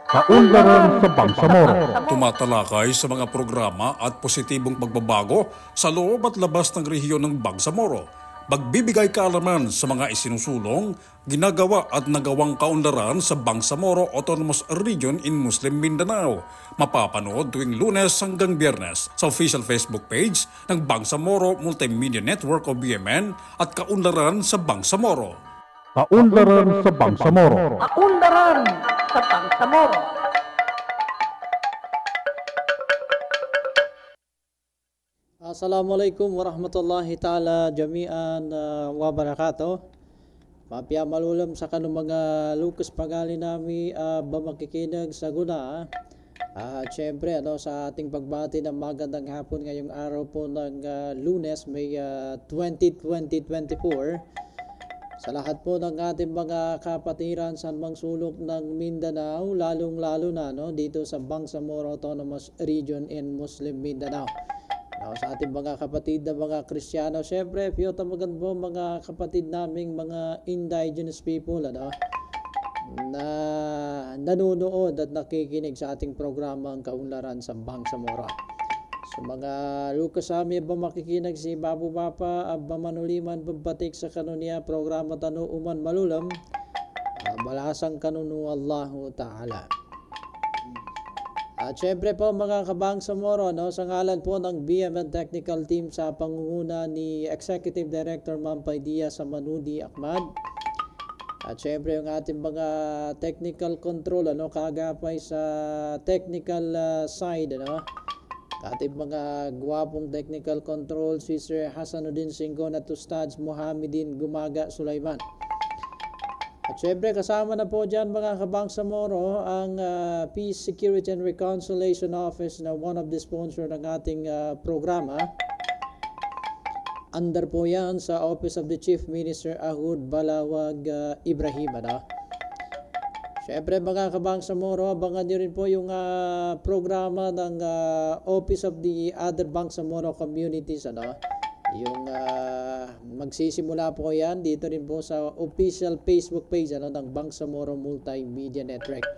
Kaunlaran sa Bangsamoro. Tumatalakay sa mga programa at positibong pagbabago sa loob at labas ng rehiyon ng Bangsamoro. Magbibigay kaalaman sa mga isinusulong, ginagawa at nagawang kaunlaran sa Bangsamoro Autonomous Region in Muslim Mindanao. Mapapanood tuwing Lunes hanggang Biyernes sa official Facebook page ng Bangsamoro Multimedia Network o BMN at Kaunlaran sa Bangsamoro. Kaunlaran sa Bangsamoro. Kaunlaran sa Bangsamoro. Assalamualaikum warahmatullahi ta'ala jami'an wa barakatuh. Mapia malulam sa kanong mga lukas pagali nami bamakikinag sa guna. At syempre sa ating pagbati ng magandang hapon ngayong araw po ng Lunes, May 2024. Sa lahat po ng ating mga kapatiran sa mang sulok ng Mindanao, lalong-lalo na dito sa Bangsamoro Autonomous Region in Muslim Mindanao. Sa ating mga kapatid na mga Kristiyano, syempre, piyota maganda mga kapatid naming mga indigenous people na nanonood at nakikinig sa ating programa ang Kaunlaran sa Bangsamoro. So mga Lucas Ami ba makikinig si Babu Papa abba manuliman babatik sa kanunia programa tanu uman malulam balasang kanunu Allahu Ta'ala. At syempre po mga Kabangsamoro, sa ngalan po ng BMN Technical Team sa pangunguna ni Executive Director Ma'am Paidia Samanudi Ahmad. At syempre yung ating mga technical control, kagapay sa technical side, ating mga guwapong technical control, si Sir Hasanuddin Singgon at Ustads Muhammadin Gumaga Sulaiman. At syempre kasama na po dyan mga Kabangsamoro ang Peace, Security and Reconciliation Office na one of the sponsor ng ating programa. Under po yan sa Office of the Chief Minister Ahud Balawag Ibrahim. Syempre mga Kabangsamoro, abangan nyo rin po yung programa ng Office of the Other Bangsamoro Communities. Yung magsisimula po yan dito rin po sa official Facebook page ng Bangsamoro Multimedia Network.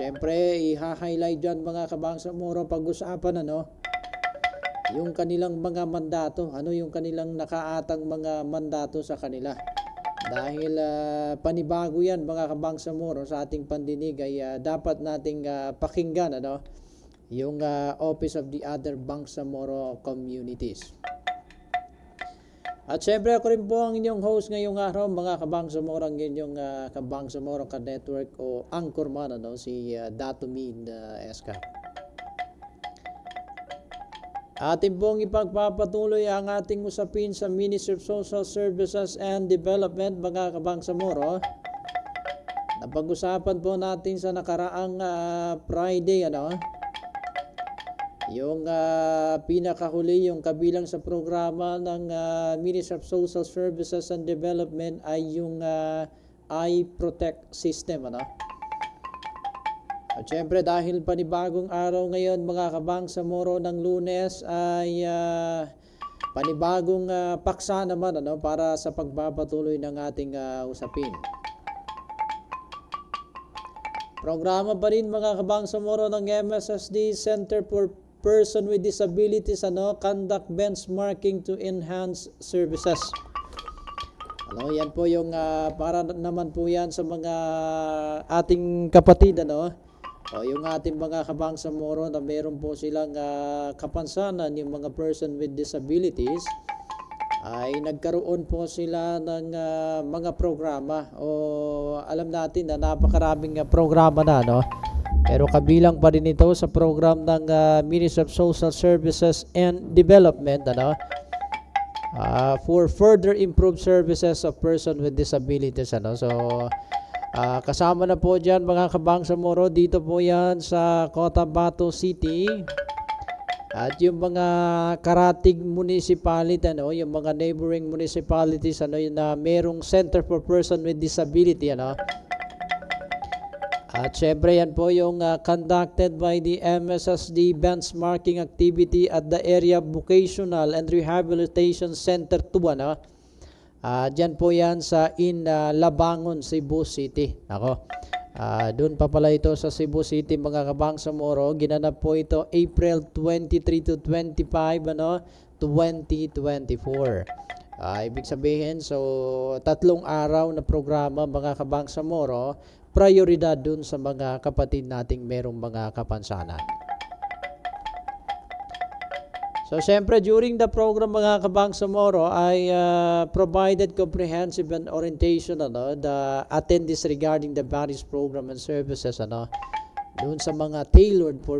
Siyempre i-highlight dyan mga Kabangsamoro pag-usapan yung kanilang mga mandato, yung kanilang nakaatang mga mandato sa kanila. Dahil panibago yan mga Kabangsamoro sa ating pandinig ay dapat nating pakinggan yung Office of the Other Bangsamoro Communities. At syempre ako rin po ang inyong host ngayong araw mga Kabangsamoro, ang inyong Kabangsamoro ka-network o anchorman si Dato Min Eska. Atin pong ipagpapatuloy ang ating usapin sa Ministry of Social Services and Development mga Kabangsamoro. Napag-usapan po natin sa nakaraang Friday yung pinakahuli, yung kabilang sa programa ng Ministry of Social Services and Development ay yung iProtect system. At syempre dahil panibagong araw ngayon mga Kabangsamoro ng Lunes ay panibagong paksa naman para sa pagpapatuloy ng ating usapin. Programa pa rin mga Kabangsamoro ng MSSD Center for Person with Disabilities conduct benchmarking to enhance services. Yan po yung para naman po yan sa mga ating kapatid yung ating mga Kabangsamoro na meron po silang kapansanan, yung mga person with disabilities ay nagkaroon po sila ng mga programa alam natin na napakaraming programa na pero kabilang pa rin ito sa program ng Ministry of Social Services and Development for further improved services of person with disabilities. So kasama na po dyan mga Kabangsamoro, dito po yan sa Cotabato City at yung mga karatig municipality yung mga neighboring municipalities na merong Center for Person with Disability At syempre yan po yung conducted by the MSSD benchmarking activity at the Area Vocational and Rehabilitation Center 2. Diyan po yan sa Labangon, Cebu City. Doon pa pala ito sa Cebu City mga Kabangsamoro. Ginanap po ito April 23 to 25, 2024. Ibig sabihin, so 3 araw na programa mga Kabangsamoro, prioridad dun sa mga kapatid nating merong mga kapansanan. So, siyempre, during the program, mga Kabangsamoro, I provided comprehensive and orientation, the attendees regarding the various program and services, doon sa mga tailored for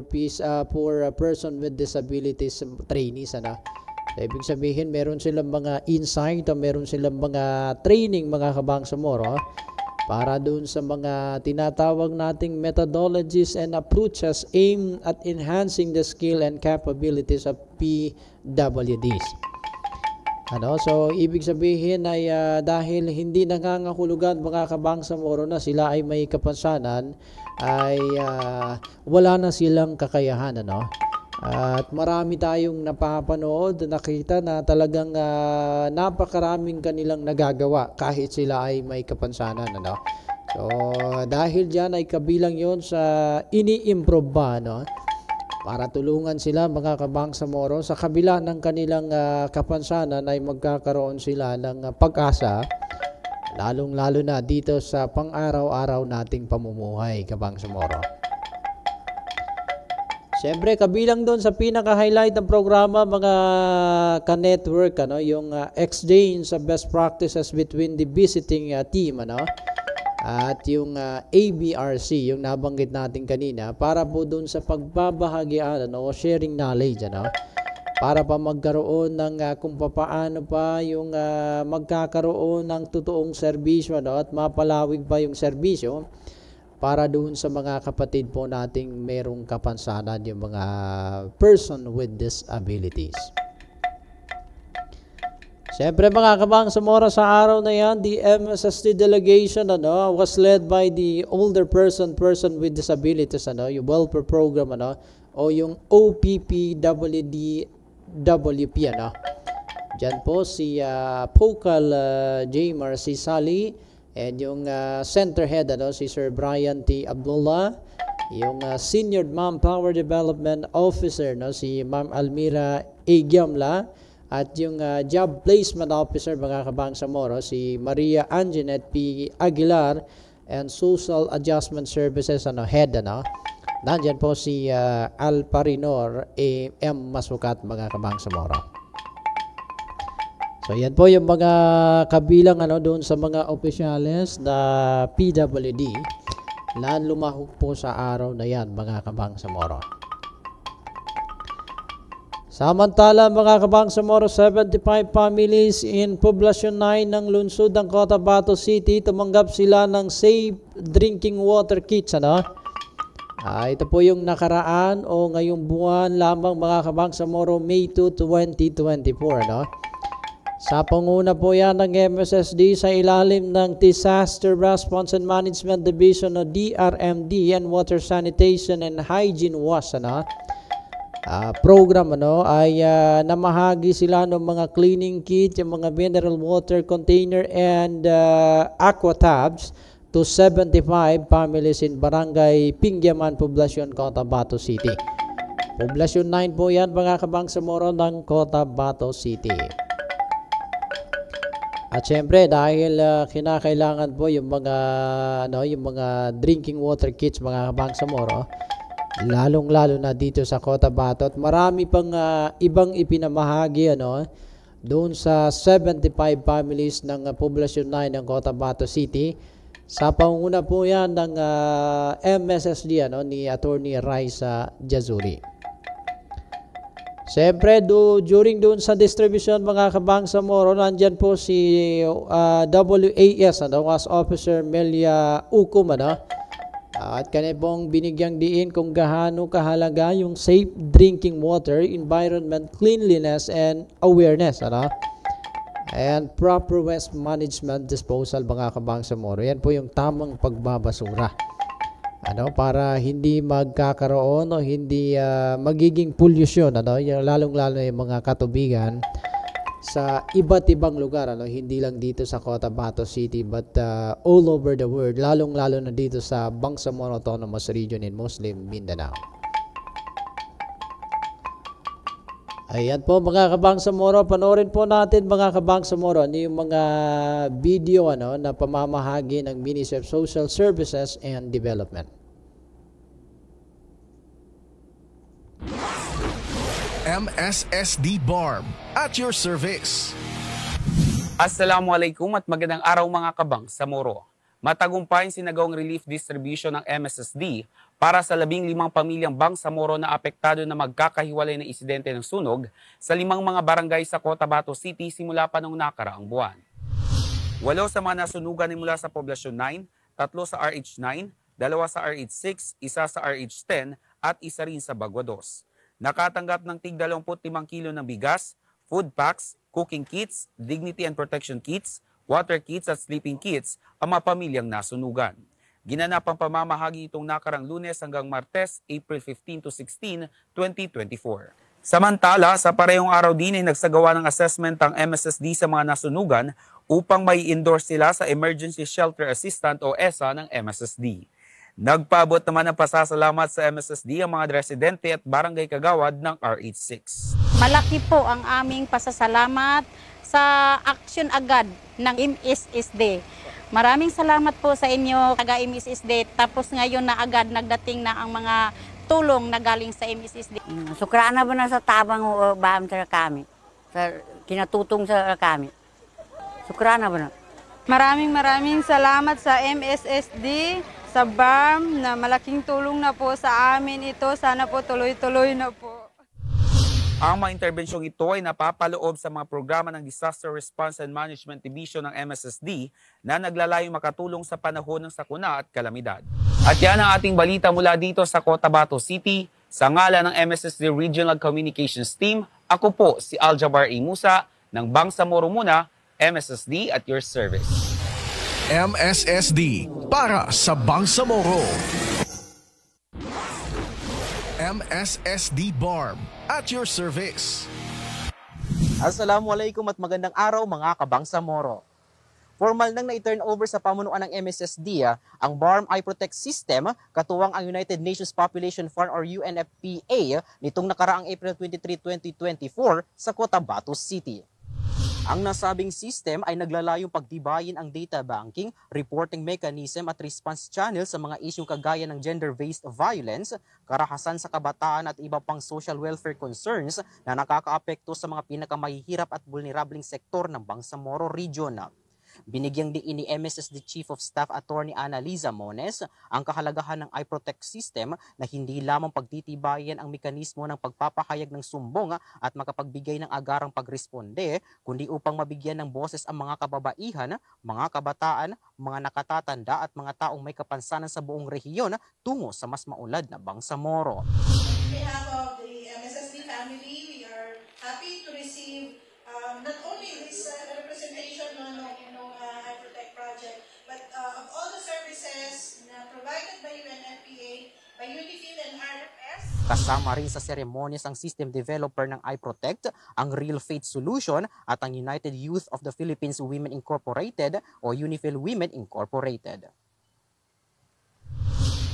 person with disabilities trainees, So, ibig sabihin, meron silang mga insight o meron silang mga training, mga Kabangsamoro, para doon sa mga tinatawag nating methodologies and approaches aimed at enhancing the skill and capabilities of PWDs. So, ibig sabihin ay dahil hindi nangangahulugan mga Kabangsamoro na sila ay may kapansanan, ay wala na silang kakayahan. At marami tayong napapanood, nakita na talagang napakaraming kanilang nagagawa kahit sila ay may kapansanan. So, dahil dyan ay kabilang yon sa ini-improve ba, para tulungan sila mga Kabangsamoro sa kabila ng kanilang kapansanan ay magkakaroon sila ng pag-asa, lalong-lalo na dito sa pang-araw-araw nating pamumuhay, Kabangsamoro. Siyempre, kabilang doon sa pinaka-highlight ng programa, mga ka-network, yung exchange of best practices between the visiting team, at yung ABRC, yung nabanggit natin kanina, para po doon sa pagbabahagian, o sharing knowledge, para pa magkaroon ng kung paano pa yung magkakaroon ng totoong serbisyo, at mapalawig pa yung serbisyo, para doon sa mga kapatid po nating merong kapansanan, yung mga person with disabilities. Siyempre mga Kabangsamoro, sa araw na yan, the MSSD delegation was led by the older person with disabilities, yung welfare program, o yung OPPWDWP. Diyan po si Pokal J. Marcy Sally, and yung center head, si Sir Brian T. Abdullah, yung Senior Manpower Development Officer, si Ma'am Almira A. Giamla, at yung Job Placement Officer, mga Kabangsamoro, si Maria Anjanette P. Aguilar, and Social Adjustment Services head, nandyan po si Alparinor A. M. Masukat, mga Kabangsamoro. So, yan po yung mga kabilang doon sa mga opisyales na PWD na lumahok po sa araw na yan, mga Kabangsamoro. Samantala, mga Kabangsamoro, 75 families in Poblacion 9 ng lungsod ng Cotabato City, tumanggap sila ng safe drinking water kits. Ito po yung nakaraan o ngayong buwan lamang, mga Kabangsamoro, May 2, 2024. Sa panguna po yan ng MSSD sa ilalim ng Disaster Response and Management Division o DRMD and Water Sanitation and Hygiene WAS program ay namahagi sila ng mga cleaning kit, yung mga mineral water container and aqua tabs to 75 families in Barangay Pingyaman, Poblacion, Cotabato City. Poblacion 9 po yan, mga Kabangsamoro, ng Cotabato City. At syempre, dahil kinakailangan po yung mga drinking water kits, mga Kabangsamoro, lalong-lalo na dito sa Cotabato, at marami pang ibang ipinamahagi doon sa 75 families ng Poblacion 9 ng Cotabato City. Sa panguna po yan ng MSSD ni Attorney Raisa Jazuri. Siyempre, during doon sa distribution, mga Kabangsamoro, nandyan po si WAS, was Officer Melia Ukum, at kanya pong binigyang diin kung gaano kahalaga yung safe drinking water, environment, cleanliness, and awareness, and proper waste management disposal, mga Kabangsamoro. Yan po yung tamang pagbabasura. Para hindi magkakaroon o hindi magiging pollution, lalong-lalo yung mga katubigan sa iba't ibang lugar, hindi lang dito sa Cotabato City but all over the world, lalong-lalo na dito sa Bangsamoro Autonomous Region in Muslim Mindanao. Ayan po mga kabangsamoro, panoorin po natin mga kabangsamoro yung mga video na pamamahagi ng Ministry of Social Services and Development. MSSD BARM at your service. Assalamualaikum at magandang araw mga kabangsamoro. Matagumpay sinagawang relief distribution ng MSSD para sa 15 pamilyang Bangsamoro na apektado na magkakahiwalay na insidente ng sunog sa 5 mga barangay sa Cotabato City simula pa noong nakaraang buwan. 8 sa mga nasunugan ay mula sa Poblasyon 9, 3 sa RH9, 2 sa RH6, 1 sa RH10 at 1 rin sa Bagua 2. Nakatanggap ng tig 25 kilo ng bigas, food packs, cooking kits, dignity and protection kits, water kits at sleeping kits ang mga pamilyang nasunugan. Ginanap ang pamamahagi itong nakarang Lunes hanggang Martes, April 15 to 16, 2024. Samantala, sa parehong araw din ay nagsagawa ng assessment ang MSSD sa mga nasunugan upang mai-endorse sila sa Emergency Shelter Assistant o ESA ng MSSD. Nagpaabot naman ng pasasalamat sa MSSD ang mga residente at barangay kagawad ng RH6. Malaki po ang aming pasasalamat sa action agad ng MSSD. Maraming salamat po sa inyo, taga MSSD. Tapos ngayon na agad nagdating na ang mga tulong na galing sa MSSD. Sukrana ba na sa tabang baham sa kami? Sa kinatutong sa kami. Sukrana ba na? Maraming salamat sa MSSD, sa BARM na malaking tulong na po sa amin ito. Sana po tuloy-tuloy na po. Ang mga interbensyong ito ay napapaloob sa mga programa ng Disaster Response and Management Division ng MSSD na naglalayong makatulong sa panahon ng sakuna at kalamidad. At yan ang ating balita mula dito sa Cotabato City. Sa ngalan ng MSSD Regional Communications Team, ako po si Aljabar A. Musa ng Bangsamoro Muna, MSSD at your service. MSSD para sa Bangsamoro. MSSD BARM at your service. Assalamualaikum at magandang araw mga kabangsamoro. Formal nang na-turn over sa pamunuan ng MSSD ang BARM iProtect System katuwang ang United Nations Population Fund or UNFPA nitong nakaraang April 23, 2024 sa Cotabato City. Ang nasabing system ay naglalayong pagtibayin ang data banking, reporting mechanism at response channel sa mga isyong kagaya ng gender-based violence, karahasan sa kabataan at iba pang social welfare concerns na nakakaapekto sa mga pinakamahihirap at vulnerableng sektor ng Bangsamoro Region. Binigyang diin ni MSSD Chief of Staff Attorney Annaliza Mones ang kahalagahan ng iProtect System na hindi lamang pagtitibayan ang mekanismo ng pagpapahayag ng sumbong at makapagbigay ng agarang pagresponde, kundi upang mabigyan ng boses ang mga kababaihan, mga kabataan, mga nakatatanda at mga taong may kapansanan sa buong rehiyon tungo sa mas maunlad na Bangsamoro. On behalf of the MSSD family, we are happy to receive not only this representation ng iProtect project, but of all the services provided by UNFPA, by UNIFIL and RFS. Kasama rin sa seremonyas ang system developer ng iProtect, ang Real Faith Solution at ang United Youth of the Philippines Women Incorporated o UNIFIL Women Incorporated.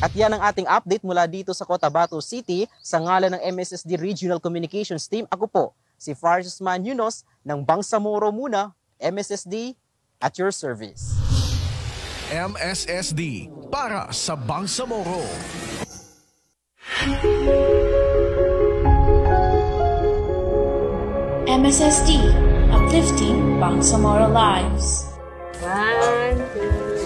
At yan ang ating update mula dito sa Cotabato City sa ngalan ng MSSD Regional Communications Team. Ako po, si Faris Usman Yunos ng Bangsamoro Muna, MSSD at your service. MSSD para sa Bangsamoro. MSSD, uplifting Bangsamoro lives. 1, 2,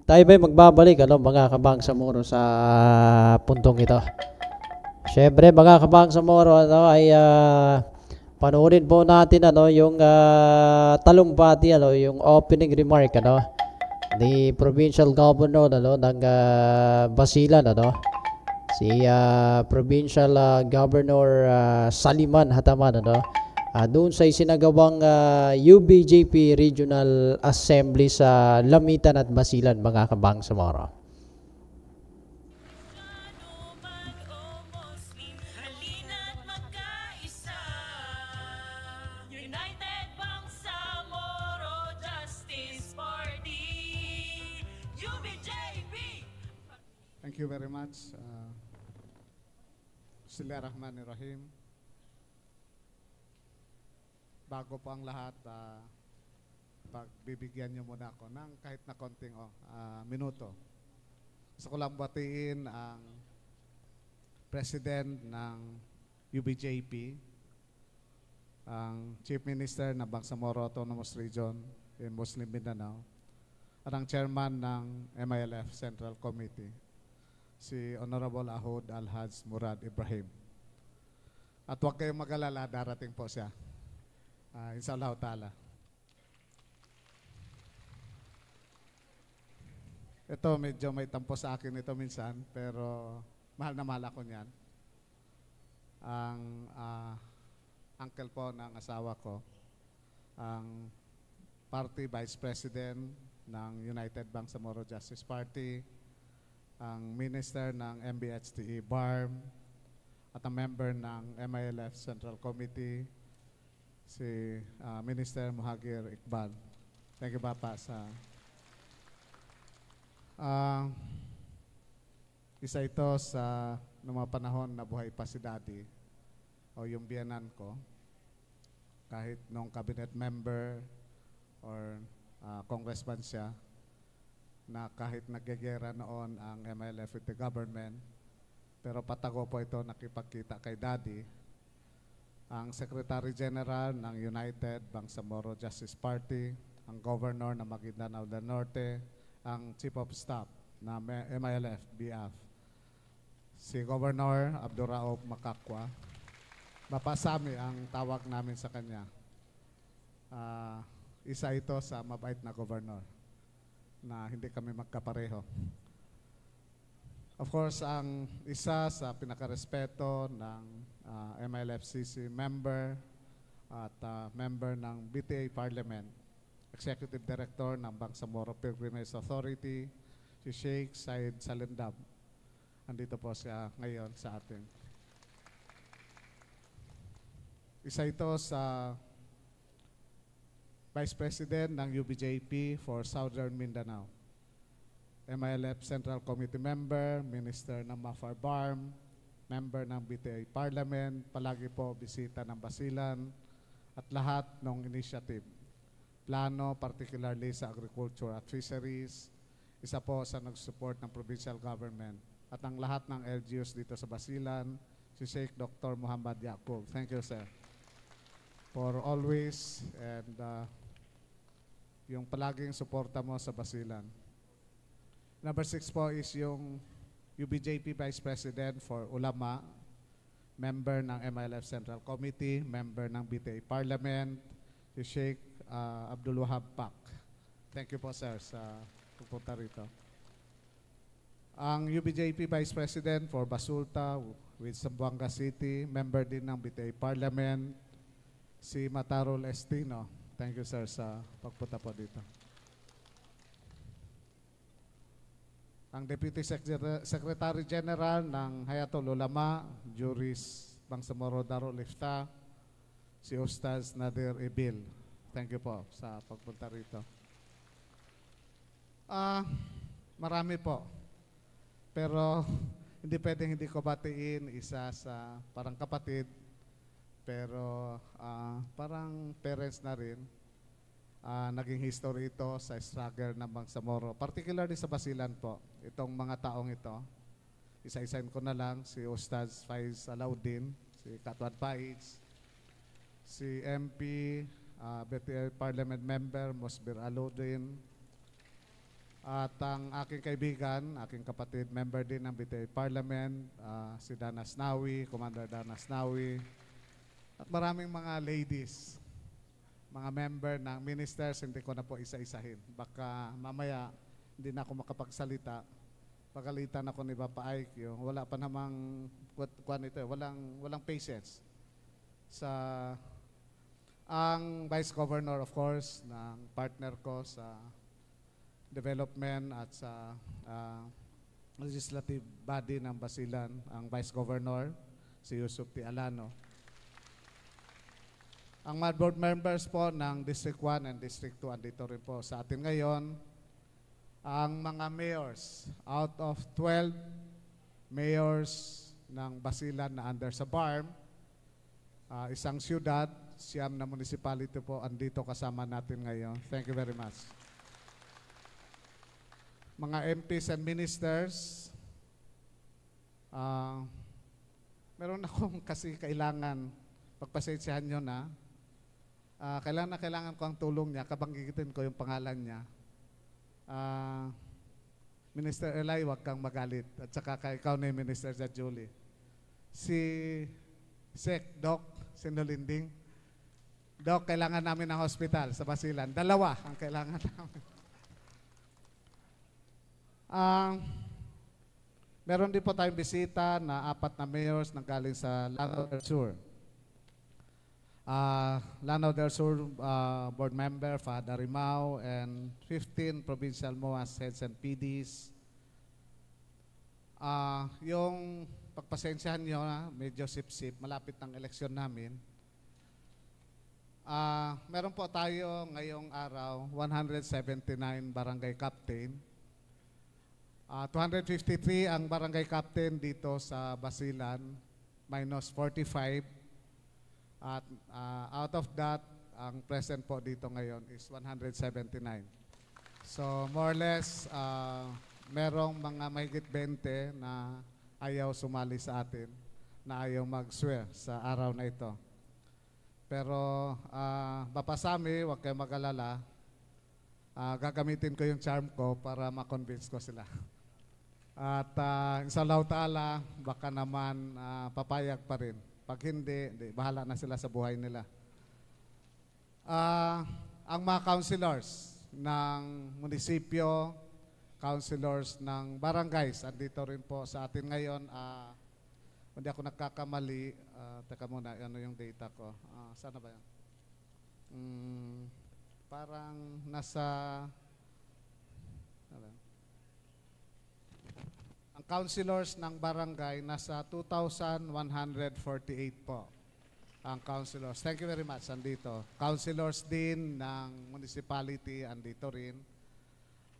tayo ba'y magbabalik, mga kabangsamoro, sa puntong ito. Siyempre, mga kabangsamoro, ay panoorin po natin yung talumpati, yung opening remark ni Provincial Governor ng Basilan, si Provincial Governor Saliman Hataman, doon sa isinagawang UBJP Regional Assembly sa Lamitan at Basilan, mga kabangsamoro. Thank you very much. Bismillahirrahmanirrahim. Bago po ang lahat, pagbibigyan niyo muna ako ng kahit na konting minuto. Gusto ko lang batiin ang President ng UBJP, ang Chief Minister ng Bangsamoro Autonomous Region in Muslim Mindanao, at ang Chairman ng MILF Central Committee, si Honorable Ahod Al-Haj Murad Ibrahim. At huwag kayong mag-alala, darating po siya. Inshallah ta'ala. Ito, medyo may tampo sa akin ito minsan, pero mahal na mahal ako niyan. Ang uncle po ng asawa ko, ang Party Vice President ng United Bangsamoro Justice Party, ang Minister ng MBHTE BARM, at ang member ng MILF Central Committee, si Minister Muhagir Iqbal. Thank you, Papa, sa isa ito sa mga panahon na buhay pa si Daddy o yung biyanan ko, kahit nung cabinet member or congressman siya, na kahit naggegera noon ang MILF with the government, pero patago po ito nakipagkita kay Daddy, ang Secretary General ng United Bangsamoro Justice Party, ang Governor ng Maguindanao del Norte, ang Chief of Staff na MILF BF, si Governor Abduraob Makakwa. Mapasami ang tawag namin sa kanya. Isa ito sa mabait na governor na hindi kami magkapareho. Of course, ang isa sa pinakarespeto ng MILFCC member at member ng BTA Parliament, Executive Director ng Bangsamoro Pilgrimage Authority, si Sheikh Said Salindab. Andito po siya ngayon sa atin. Isa ito sa Vice President ng UBJP for Southern Mindanao, MILF Central Committee member, Minister ng Mafar BARM, member ng BTA Parliament, palagi po bisita ng Basilan, at lahat ng initiative, plano, particularly sa agriculture at fisheries, isa po sa nag-support ng provincial government, at ang lahat ng LGUs dito sa Basilan, si Sheikh Dr. Muhammad Yaqub. Thank you, sir, for always and yung palaging suporta mo sa Basilan. Number 6 po is yung UBJP Vice President for Ulama, member ng MILF Central Committee, member ng BTA Parliament, si Sheikh Abdul Wahab Pak. Thank you po, sir, sa pupunta rito. Ang UBJP Vice President for Basulta with Zamboanga City, member din ng BTA Parliament, si Matarol Estino. Thank you, sir, sa pagpunta po dito. Ang Deputy Secretary General ng Hayatul Ulama, Juris Bangsamoro Darul Ifta, si Ustaz Nadir Ibil. Thank you po sa pagpunta rito. Marami po. Pero hindi pwedeng hindi ko batiin isa sa parang kapatid, pero parang parents na rin. Naging history ito sa struggle ng Bangsamoro, particularly sa Basilan po. Itong mga taong ito, isa-isain ko na lang, si Ustaz Faiz Alauddin, si Katwad Faiz, si MP, BTA Parliament Member Mosbir Alauddin, At ang aking kaibigan, aking kapatid, member din ng BTA Parliament, si Dana Snawi, Commander Dana Snawi, at maraming mga ladies, mga member ng ministers, hindi ko na po isa-isahin. Baka mamaya hindi na ako makapagsalita. Pagalitan ako ni Papa Ike, wala pa namang walang patience. Ang Vice Governor, of course, ng partner ko sa development at sa legislative body ng Basilan, ang Vice Governor, si Yusuf T. Alano. Ang mga board members po ng District 1 and District 2 andito rin po sa atin ngayon. Ang mga mayors, out of 12 mayors ng Basilan na under sa BARM, isang siyudad, siyam na municipality po andito kasama natin ngayon. Thank you very much. Mga MPs and ministers, meron akong kasi kailangan, pagpasensyahan nyo na, kailangan ko ang tulong niya, kabanggitin ko yung pangalan niya. Minister Eli, wag kang magalit. At saka ikaw na yung Minister Julie. Si Sec, Doc, Sinulinding. Doc, kailangan namin ng hospital sa Basilan. 2 ang kailangan namin. Meron din po tayong bisita na 4 na mayors na galing sa Lanao del Sur. Lanao del Sur board member, Fahad Arimao, and 15 provincial MOAs, heads and PDs. Yung pagpasensyahan nyo, medyo sip-sip, malapit ng eleksyon namin. Meron po tayo ngayong araw, 179 barangay captain. 253 ang barangay captain dito sa Basilan, minus 45. At out of that, ang present po dito ngayon is 179. So more or less, merong mga mahigit 20 na ayaw sumali sa atin, na ayaw mag-swear sa araw na ito. Pero Bapasami, huwag kayo mag-alala. Gagamitin ko yung charm ko para ma-convince ko sila. At inshallah ta'ala, baka naman papayag pa rin. Pag hindi, bahala na sila sa buhay nila. Ang mga councilors ng munisipyo, councilors ng barangays, andito rin po sa atin ngayon. Hindi ako nagkakamali. Teka muna, ano yung data ko? Sana ba yan? Parang nasa... Ang councilors ng barangay, nasa 2,148 po ang councilors. Thank you very much, andito. Councilors din ng municipality, andito rin.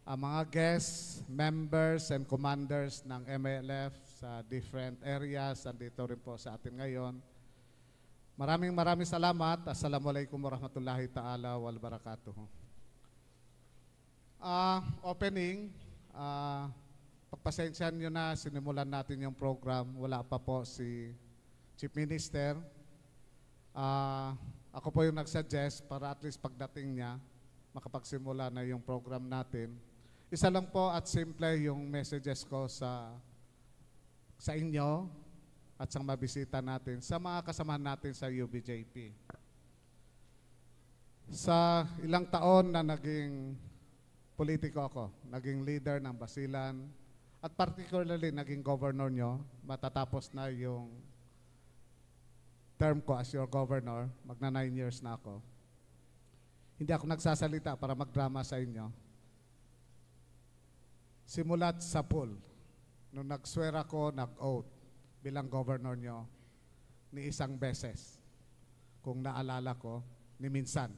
Ang mga guests, members, and commanders ng MLF sa different areas, andito rin po sa atin ngayon. Maraming salamat. Assalamualaikum warahmatullahi ta'ala wal barakatuh. Opening, pagpasensyahan nyo na, sinimulan natin yung program. Wala pa po si Chief Minister. Ako po yung nagsuggest para at least pagdating niya, makapagsimula na yung program natin. Isa lang po at simple yung messages ko sa inyo at sa mabisita natin, sa mga kasamahan natin sa UBJP. Sa ilang taon na naging politiko ako, naging leader ng Basilan, at particularly naging governor nyo, matatapos na yung term ko as your governor, magna 9 years na ako. Hindi ako nagsasalita para magdrama sa inyo. Simulat sa pool, nung nag-swear ako, nag-oath bilang governor nyo, ni isang beses, kung naalala ko, ni minsan.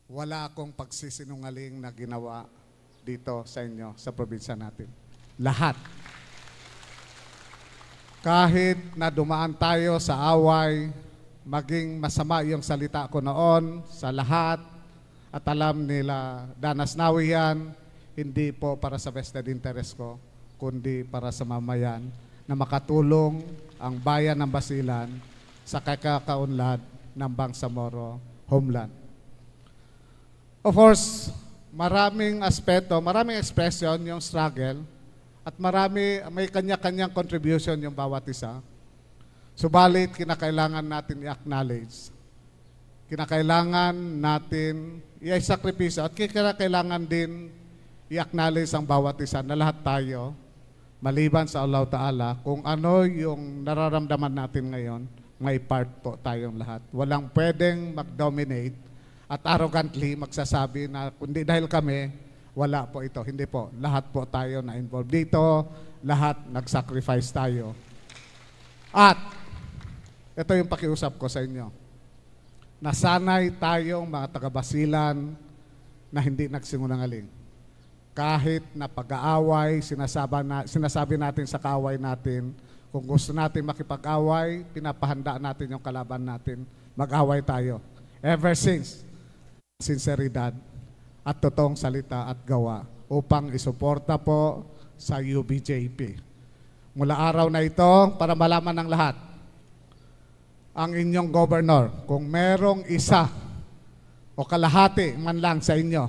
Wala akong pagsisinungaling na ginawa dito sa inyo, sa probinsya natin. Lahat. Kahit na dumaan tayo sa away, maging masama yung salita ko noon sa lahat, at alam nila, Dana Snawi yan, hindi po para sa vested interest ko, kundi para sa mamayan na makatulong ang bayan ng Basilan sa kakakaunlad ng Bangsamoro homeland. Of course, maraming aspeto, maraming expression yung struggle at may kanya-kanyang contribution yung bawat isa. Subalit, kinakailangan natin i-acknowledge. Kinakailangan natin i-sakripisyo at kinakailangan din i-acknowledge ang bawat isa na lahat tayo, maliban sa Allah Ta'ala, kung ano yung nararamdaman natin ngayon, may part po tayong lahat. Walang pwedeng mag-dominate at arrogantly magsasabi na kundi dahil kami, wala po ito. Hindi po. Lahat po tayo na involved dito. Lahat nag-sacrifice tayo. At ito yung pakiusap ko sa inyo. Nasanay tayong mga taga-Basilan na hindi nagsinungaling. Kahit na pag-aaway, sinasabi natin sa kaaway natin, kung gusto natin makipag-away, pinapahanda natin yung kalaban natin. Mag-away tayo. Ever since, sinseridad at totoong salita at gawa upang isuporta po sa UBJP. Mula araw na ito, para malaman ng lahat, ang inyong governor, kung merong isa o kalahati man lang sa inyo,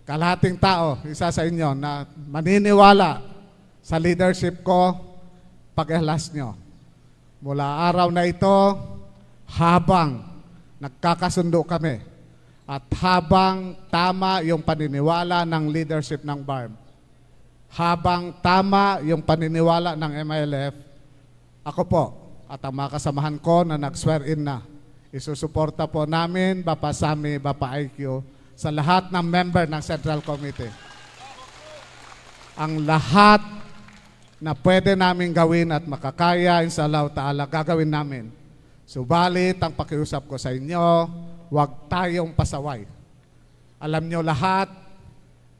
kalahating tao, isa sa inyo na maniniwala sa leadership ko, pag-ihlas nyo. Mula araw na ito, habang nagkakasundo kami at habang tama yung paniniwala ng leadership ng BARM, habang tama yung paniniwala ng MILF, ako po at ang mga kasamahan ko na nag-swear-in na, isusuporta po namin, Bapa Sami, Bapa IQ, sa lahat ng member ng Central Committee. Ang lahat na pwede namin gawin at makakaya, inshallah ta'ala, gagawin namin. Subalit, ang pakiusap ko sa inyo, huwag tayong pasaway. Alam nyo lahat,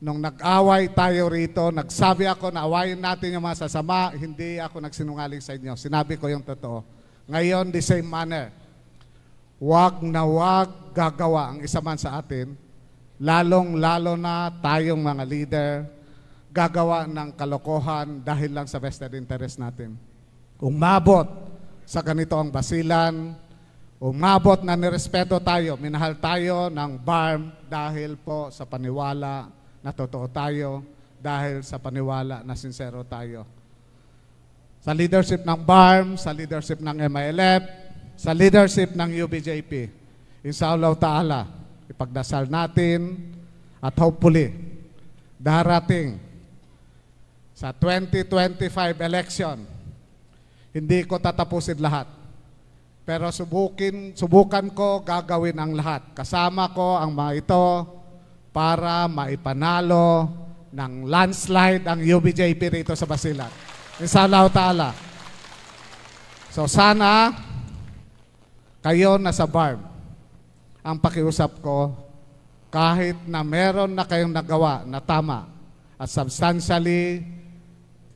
nung nag-away tayo rito, nagsabi ako na awayin natin yung mga sasama, hindi ako nagsinungaling sa inyo. Sinabi ko yung totoo. Ngayon, the same manner, huwag na huwag gagawa ang isa man sa atin, lalong-lalo na tayong mga leader, gagawa ng kalokohan dahil lang sa vested interest natin. Umabot sa ganito ang Basilan, umabot na nirespeto tayo, minahal tayo ng BARM dahil po sa paniwala na totoo tayo, dahil sa paniwala na sincero tayo. Sa leadership ng BARM, sa leadership ng MILF, sa leadership ng UBJP, inshallah ta'ala, ipagdasal natin at hopefully, darating sa 2025 election, hindi ko tatapusin lahat. Pero subukan ko gagawin ang lahat. Kasama ko ang mga ito para maipanalo ng landslide ang UBJP rito sa Basilan. Inshallah ta'ala. So sana kayo na sa BARM, ang pakiusap ko, kahit na meron na kayong nagawa na tama at substantially,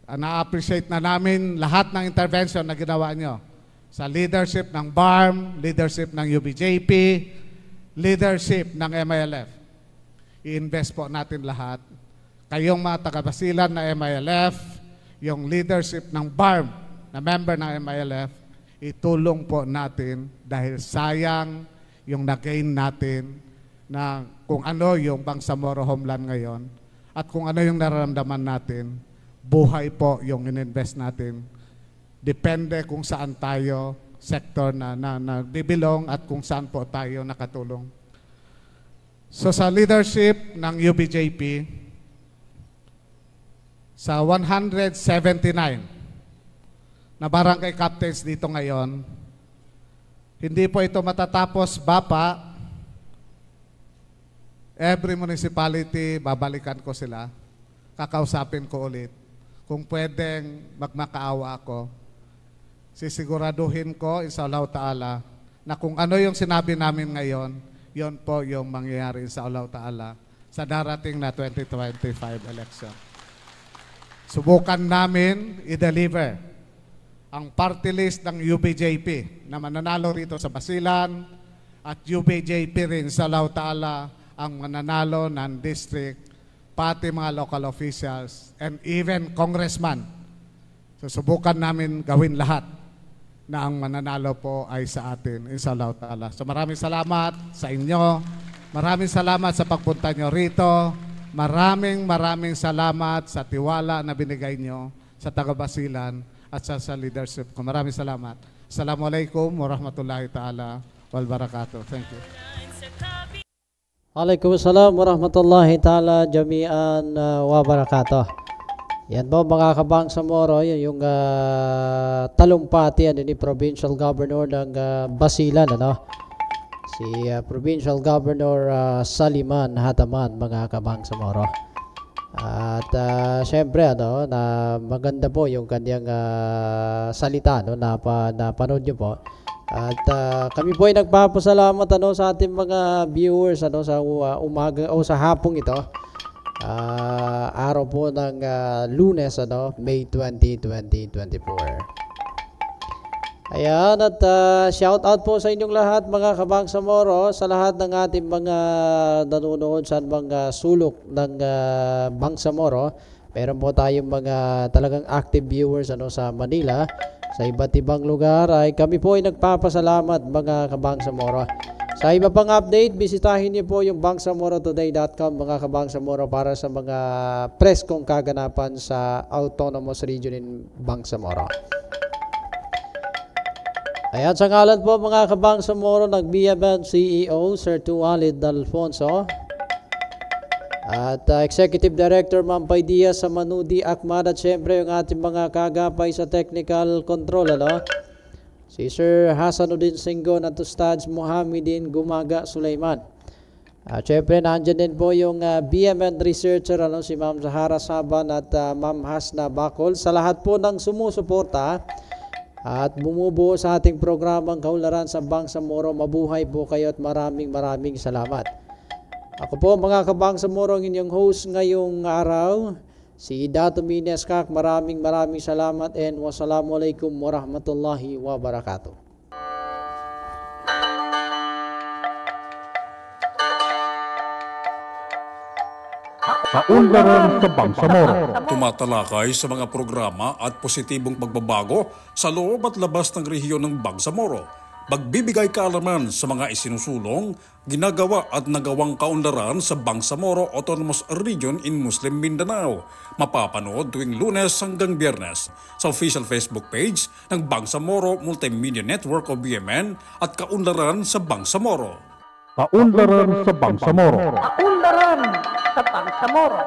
na-appreciate na namin lahat ng intervention na ginawa nyo sa leadership ng BARM, leadership ng UBJP, leadership ng MILF. I-invest po natin lahat. Kayong mga taga-Basilan na MILF, yung leadership ng BARM na member ng MILF, itulong po natin dahil sayang yung nag-gain natin na kung ano yung Bangsamoro Homeland ngayon at kung ano yung nararamdaman natin, buhay po yung in-invest natin. Depende kung saan tayo, sector na nagbibilong at kung saan po tayo nakatulong. So sa leadership ng UBJP, sa 179 na barangay captains dito ngayon, hindi po ito matatapos, Bapa. Every municipality, babalikan ko sila, kakausapin ko ulit. Kung pwedeng magmakaawa ako, sisiguraduhin ko, inshallah ta'ala, na kung ano yung sinabi namin ngayon, yon po yung mangyayari sa Allah Ta'ala sa darating na 2025 election. Subukan namin i-deliver ang party list ng UBJP na mananalo rito sa Basilan at UBJP rin sa Allah Ta'ala ang mananalo ng district, pati mga local officials and even congressman. So subukan namin gawin lahat na ang mananalo po ay sa atin, inshallah ta'ala. So maraming salamat sa inyo Maraming salamat sa pagpunta nyo rito. Maraming salamat sa tiwala na binigay nyo sa taga-Basilan at sa leadership ko. Maraming salamat. Assalamualaikum warahmatullahi ta'ala wal barakatuh. Thank you. Waalaikumsalam warahmatullahi ta'ala jami'an wa barakatuh. Yan po mga Kabangsamoro, yun yung talumpati ni Provincial Governor ng Basilan, ano? Si Provincial Governor Saliman Hataman, mga Kabangsamoro. At syempre ano, na maganda po yung kanyang salita, no, na panood nyo po. At kami po ay nagpapasalamat ano sa ating mga viewers ano sa umaga o sa hapong ito. Araw po ng Lunes ano, May 20, 2024. Ayan, at shout out po sa inyong lahat mga Kabangsamoro, sa lahat ng ating mga nanonood sa mga sulok ng Bangsamoro. Meron po tayong mga talagang active viewers ano sa Manila, sa iba't ibang lugar. Ay kami po ay nagpapasalamat mga Kabangsamoro. Sa iba pang update, bisitahin niyo po yung bangsamorotoday.com mga Kabangsamoro para sa mga preskong kaganapan sa Autonomous Region in Bangsamoro. Ayan, sa ngalan po mga Kabangsamoro ng BMN CEO Sir Tuwalid Alfonso at Executive Director Ma'am Pay Diaz sa Manudi Akmad, at syempre yung ating mga kagapay sa technical control ano, si Sir Hasanuddin Singgon at Ustads Mohamedin Gumaga Sulaiman. At syempre nandyan din po yung BMN researcher ano, si Ma'am Zahara Saban at Ma'am Hasna Bacol, sa lahat po ng sumusuporta at bumubuo sa ating programang Kaunlaran sa Bangsamoro. Mabuhay po kayo at maraming salamat. Ako po mga Kabangsamoro, ang inyong host ngayong araw, si Dato Mineskak. Maraming salamat and wassalamualaikum warahmatullahi wabarakatuh. Kaunlaran sa Bangsamoro. Tumatalakay sa mga programa at positibong pagbabago sa loob at labas ng rehiyon ng Bangsamoro. Magbibigay kaalaman sa mga isinusulong, ginagawa at nagawang kaunlaran sa Bangsamoro Autonomous Region in Muslim Mindanao. Mapapanood tuwing Lunes hanggang Biyernes sa official Facebook page ng Bangsamoro Multimedia Network o BMN at Kaunlaran sa Bangsamoro. Kaunlaran sa Bangsamoro. Kaunlaran sa Bangsamoro.